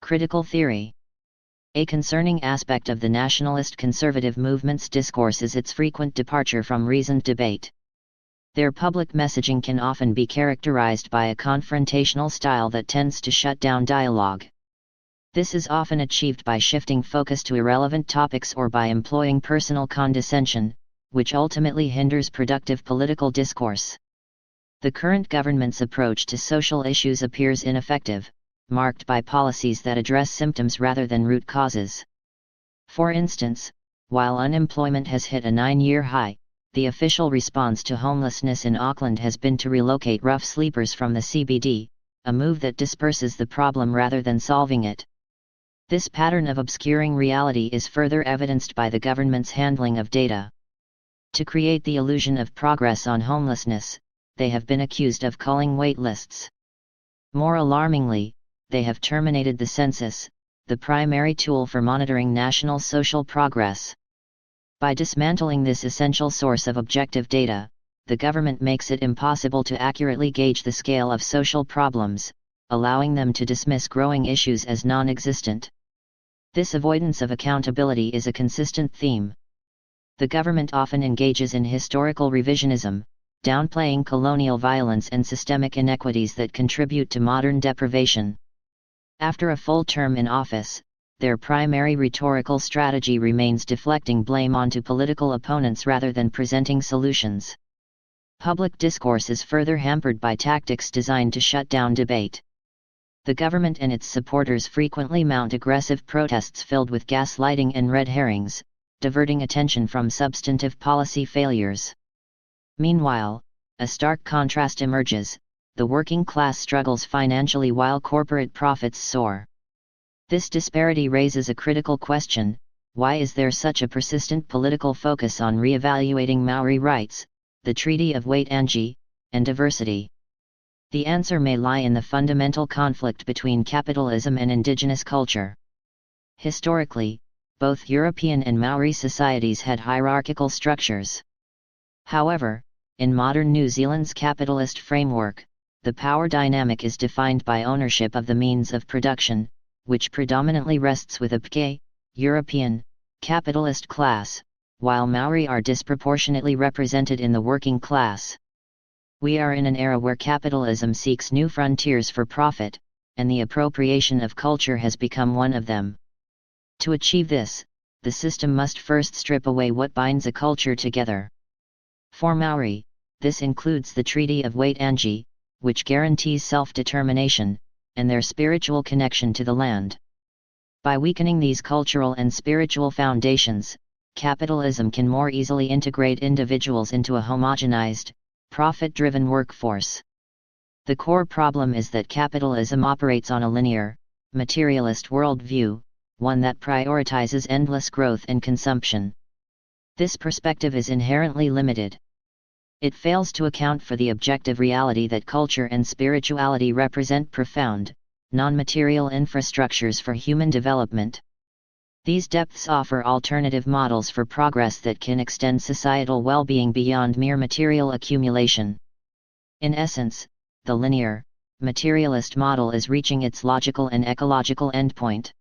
Critical theory. A concerning aspect of the nationalist conservative movement's discourse is its frequent departure from reasoned debate. Their public messaging can often be characterized by a confrontational style that tends to shut down dialogue. This is often achieved by shifting focus to irrelevant topics or by employing personal condescension, which ultimately hinders productive political discourse. The current government's approach to social issues appears ineffective, marked by policies that address symptoms rather than root causes. For instance, while unemployment has hit a 9-year high, the official response to homelessness in Auckland has been to relocate rough sleepers from the CBD, a move that disperses the problem rather than solving it. This pattern of obscuring reality is further evidenced by the government's handling of data. To create the illusion of progress on homelessness, they have been accused of culling wait lists. More alarmingly, they have terminated the census, the primary tool for monitoring national social progress. By dismantling this essential source of objective data, the government makes it impossible to accurately gauge the scale of social problems, allowing them to dismiss growing issues as non-existent. This avoidance of accountability is a consistent theme. The government often engages in historical revisionism, downplaying colonial violence and systemic inequities that contribute to modern deprivation. After a full term in office, their primary rhetorical strategy remains deflecting blame onto political opponents rather than presenting solutions. Public discourse is further hampered by tactics designed to shut down debate. The government and its supporters frequently mount aggressive protests filled with gaslighting and red herrings, diverting attention from substantive policy failures. Meanwhile, a stark contrast emerges: the working class struggles financially while corporate profits soar. This disparity raises a critical question: why is there such a persistent political focus on re-evaluating Maori rights, the Treaty of Waitangi, and diversity? The answer may lie in the fundamental conflict between capitalism and indigenous culture. Historically, both European and Maori societies had hierarchical structures. However, in modern New Zealand's capitalist framework, the power dynamic is defined by ownership of the means of production, which predominantly rests with a PK, European, capitalist class, while Maori are disproportionately represented in the working class. We are in an era where capitalism seeks new frontiers for profit, and the appropriation of culture has become one of them. To achieve this, the system must first strip away what binds a culture together. For Maori, this includes the Treaty of Waitangi, which guarantees self-determination, and their spiritual connection to the land. By weakening these cultural and spiritual foundations, capitalism can more easily integrate individuals into a homogenized, profit-driven workforce. The core problem is that capitalism operates on a linear, materialist worldview, one that prioritizes endless growth and consumption. This perspective is inherently limited. It fails to account for the objective reality that culture and spirituality represent profound, non-material infrastructures for human development. These depths offer alternative models for progress that can extend societal well-being beyond mere material accumulation. In essence, the linear, materialist model is reaching its logical and ecological endpoint.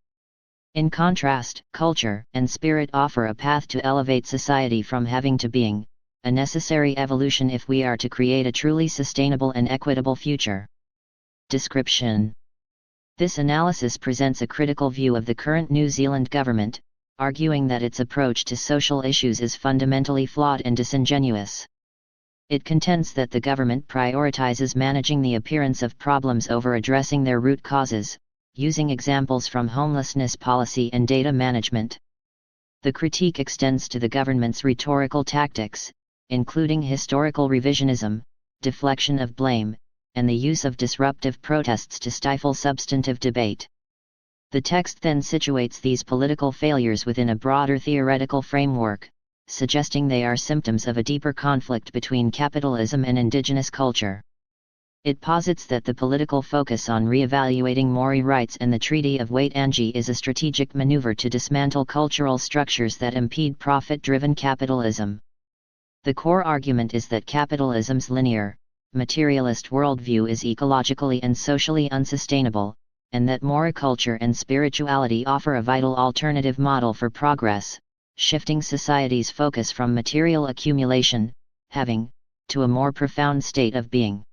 In contrast, culture and spirit offer a path to elevate society from having to being, a necessary evolution if we are to create a truly sustainable and equitable future. Description. This analysis presents a critical view of the current New Zealand government, arguing that its approach to social issues is fundamentally flawed and disingenuous. It contends that the government prioritizes managing the appearance of problems over addressing their root causes, using examples from homelessness policy and data management. The critique extends to the government's rhetorical tactics, including historical revisionism, deflection of blame, and the use of disruptive protests to stifle substantive debate. The text then situates these political failures within a broader theoretical framework, suggesting they are symptoms of a deeper conflict between capitalism and indigenous culture. It posits that the political focus on re-evaluating Maori rights and the Treaty of Waitangi is a strategic maneuver to dismantle cultural structures that impede profit-driven capitalism. The core argument is that capitalism's linear, materialist worldview is ecologically and socially unsustainable, and that moraculture and spirituality offer a vital alternative model for progress, shifting society's focus from material accumulation, having, to a more profound state of being.